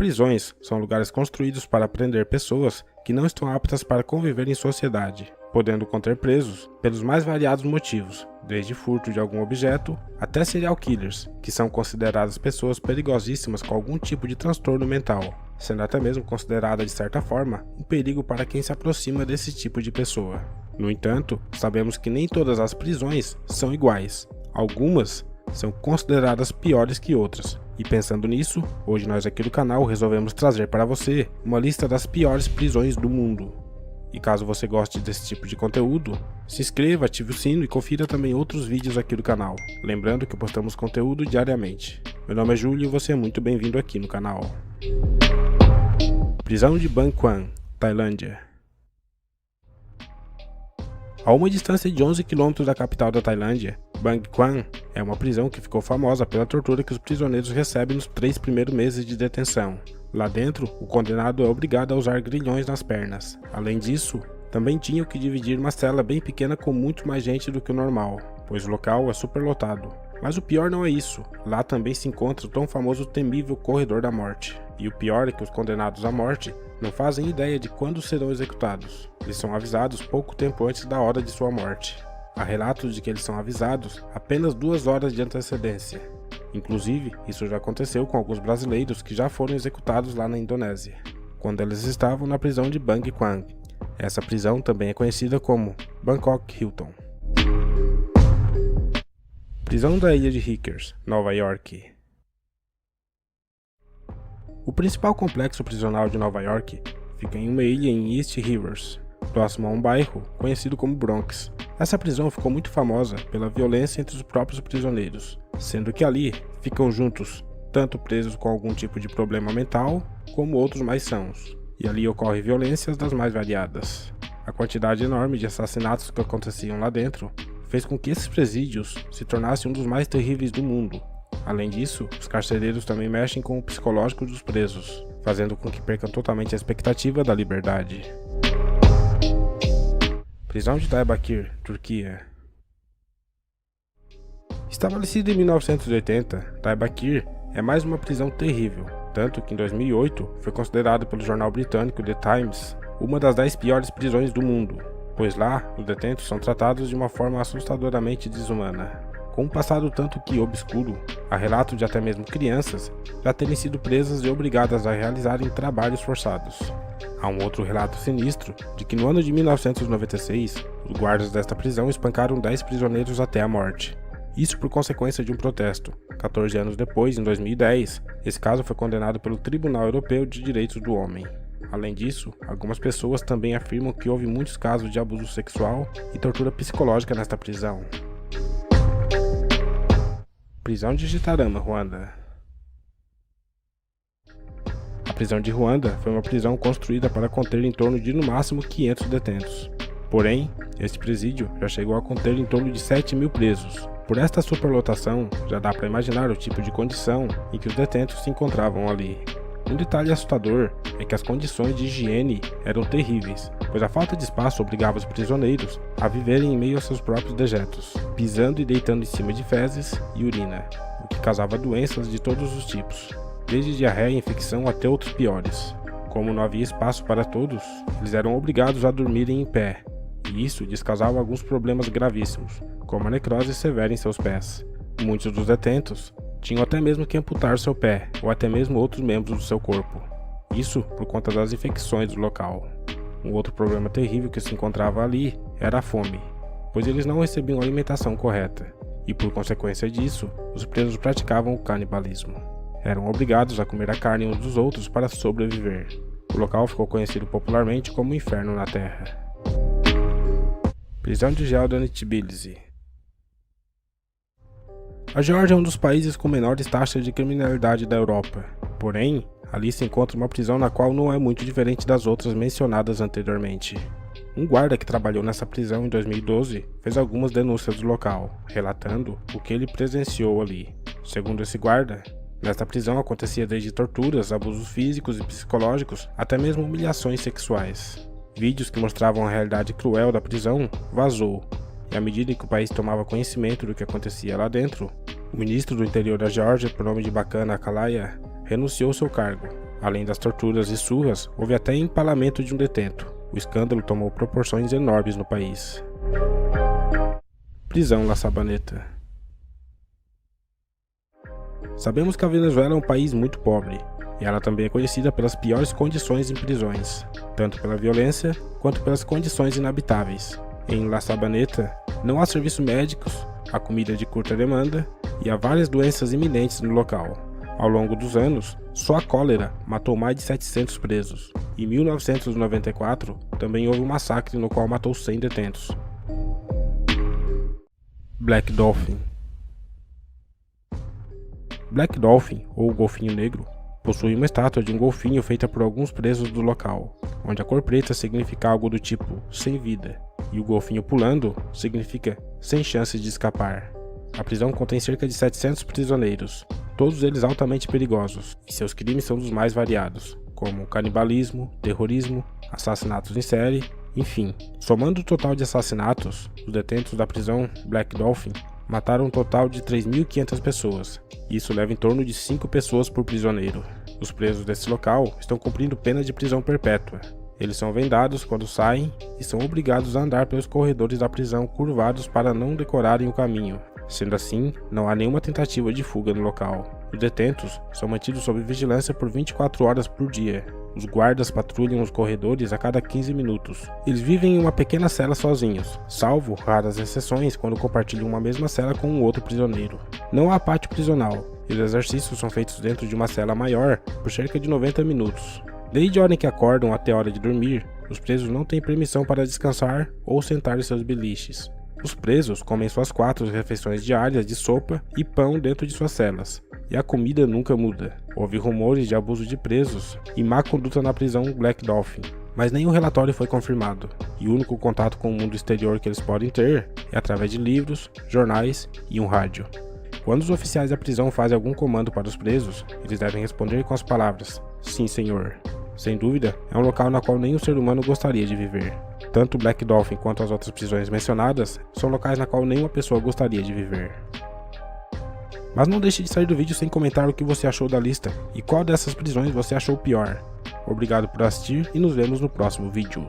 Prisões são lugares construídos para prender pessoas que não estão aptas para conviver em sociedade, podendo conter presos pelos mais variados motivos, desde furto de algum objeto até serial killers, que são consideradas pessoas perigosíssimas com algum tipo de transtorno mental, sendo até mesmo considerada de certa forma um perigo para quem se aproxima desse tipo de pessoa. No entanto, sabemos que nem todas as prisões são iguais. Algumas são consideradas piores que outras. E pensando nisso, hoje nós aqui do canal resolvemos trazer para você uma lista das piores prisões do mundo. E caso você goste desse tipo de conteúdo, se inscreva, ative o sino e confira também outros vídeos aqui do canal. Lembrando que postamos conteúdo diariamente. Meu nome é Júlio e você é muito bem-vindo aqui no canal. Prisão de Bang Kwang, Tailândia. A uma distância de 11 km da capital da Tailândia, Bang Kwang é uma prisão que ficou famosa pela tortura que os prisioneiros recebem nos 3 primeiros meses de detenção. Lá dentro, o condenado é obrigado a usar grilhões nas pernas. Além disso, também tinham que dividir uma cela bem pequena com muito mais gente do que o normal, pois o local é superlotado. Mas o pior não é isso, lá também se encontra o tão famoso temível corredor da morte. E o pior é que os condenados à morte não fazem ideia de quando serão executados. Eles são avisados pouco tempo antes da hora de sua morte. Há relatos de que eles são avisados apenas 2 horas de antecedência. Inclusive, isso já aconteceu com alguns brasileiros que já foram executados lá na Indonésia, quando eles estavam na prisão de Bang Kwang. Essa prisão também é conhecida como Bangkok Hilton. Prisão da Ilha de Rikers, Nova York. O principal complexo prisional de Nova York fica em uma ilha em East Rivers, próximo a um bairro conhecido como Bronx. Essa prisão ficou muito famosa pela violência entre os próprios prisioneiros, sendo que ali ficam juntos, tanto presos com algum tipo de problema mental, como outros mais sãos. E ali ocorre violências das mais variadas. A quantidade enorme de assassinatos que aconteciam lá dentro fez com que esses presídios se tornassem um dos mais terríveis do mundo. Além disso, os carcereiros também mexem com o psicológico dos presos, fazendo com que percam totalmente a expectativa da liberdade. Prisão de Diyarbakir, Turquia. Estabelecida em 1980, Diyarbakir é mais uma prisão terrível, tanto que em 2008 foi considerado pelo jornal britânico The Times uma das 10 piores prisões do mundo, pois lá os detentos são tratados de uma forma assustadoramente desumana. Com um passado tanto que obscuro, há relatos de até mesmo crianças já terem sido presas e obrigadas a realizarem trabalhos forçados. Há um outro relato sinistro de que no ano de 1996, os guardas desta prisão espancaram 10 prisioneiros até a morte. Isso por consequência de um protesto. 14 anos depois, em 2010, esse caso foi condenado pelo Tribunal Europeu de Direitos do Homem. Além disso, algumas pessoas também afirmam que houve muitos casos de abuso sexual e tortura psicológica nesta prisão. Prisão de Gitarama, Ruanda. A prisão de Ruanda foi uma prisão construída para conter em torno de no máximo 500 detentos. Porém, este presídio já chegou a conter em torno de 7.000 presos. Por esta superlotação, já dá para imaginar o tipo de condição em que os detentos se encontravam ali. Um detalhe assustador é que as condições de higiene eram terríveis, pois a falta de espaço obrigava os prisioneiros a viverem em meio a seus próprios dejetos, pisando e deitando em cima de fezes e urina, o que causava doenças de todos os tipos, desde diarreia e infecção até outros piores. Como não havia espaço para todos, eles eram obrigados a dormirem em pé, e isso lhes causava alguns problemas gravíssimos, como a necrose severa em seus pés. Muitos dos detentos tinham até mesmo que amputar seu pé, ou até mesmo outros membros do seu corpo. Isso por conta das infecções do local. Um outro problema terrível que se encontrava ali era a fome, pois eles não recebiam alimentação correta, e por consequência disso, os presos praticavam o canibalismo. Eram obrigados a comer a carne uns dos outros para sobreviver. O local ficou conhecido popularmente como o Inferno na Terra. Prisão de Geldern, Tbilisi. A Geórgia é um dos países com menores taxas de criminalidade da Europa. Porém, ali se encontra uma prisão na qual não é muito diferente das outras mencionadas anteriormente. Um guarda que trabalhou nessa prisão em 2012 fez algumas denúncias do local, relatando o que ele presenciou ali. Segundo esse guarda, nesta prisão acontecia desde torturas, abusos físicos e psicológicos, até mesmo humilhações sexuais. Vídeos que mostravam a realidade cruel da prisão vazou, e à medida que o país tomava conhecimento do que acontecia lá dentro, o ministro do interior da Geórgia, por nome de Bakan Akalaia, renunciou ao seu cargo, Além das torturas e surras, houve até empalamento de um detento. O escândalo tomou proporções enormes no país. Prisão La Sabaneta. Sabemos que a Venezuela é um país muito pobre, e ela também é conhecida pelas piores condições em prisões, tanto pela violência quanto pelas condições inabitáveis. Em La Sabaneta, não há serviços médicos, há comida de curta demanda e há várias doenças iminentes no local. Ao longo dos anos, só a cólera matou mais de 700 presos. Em 1994, também houve um massacre no qual matou 100 detentos. Black Dolphin. Black Dolphin, ou Golfinho Negro, possui uma estátua de um golfinho feita por alguns presos do local, onde a cor preta significa algo do tipo sem vida, e o golfinho pulando significa sem chances de escapar. A prisão contém cerca de 700 prisioneiros, todos eles altamente perigosos, e seus crimes são dos mais variados, como canibalismo, terrorismo, assassinatos em série, enfim. Somando o total de assassinatos, os detentos da prisão Black Dolphin mataram um total de 3.500 pessoas, e isso leva em torno de 5 pessoas por prisioneiro. Os presos desse local estão cumprindo pena de prisão perpétua. Eles são vendados quando saem e são obrigados a andar pelos corredores da prisão curvados para não decorarem o caminho. Sendo assim, não há nenhuma tentativa de fuga no local. Os detentos são mantidos sob vigilância por 24 horas por dia. Os guardas patrulham os corredores a cada 15 minutos. Eles vivem em uma pequena cela sozinhos, salvo raras exceções quando compartilham uma mesma cela com um outro prisioneiro. Não há pátio prisional, e os exercícios são feitos dentro de uma cela maior por cerca de 90 minutos. Desde a hora em que acordam até a hora de dormir, os presos não têm permissão para descansar ou sentar em seus beliches. Os presos comem suas 4 refeições diárias de sopa e pão dentro de suas celas, e a comida nunca muda. Houve rumores de abuso de presos e má conduta na prisão Black Dolphin, mas nenhum relatório foi confirmado, e o único contato com o mundo exterior que eles podem ter é através de livros, jornais e um rádio. Quando os oficiais da prisão fazem algum comando para os presos, eles devem responder com as palavras "Sim, senhor". Sem dúvida, é um local na qual nenhum ser humano gostaria de viver. Tanto Black Dolphin quanto as outras prisões mencionadas são locais na qual nenhuma pessoa gostaria de viver. Mas não deixe de sair do vídeo sem comentar o que você achou da lista e qual dessas prisões você achou pior. Obrigado por assistir e nos vemos no próximo vídeo.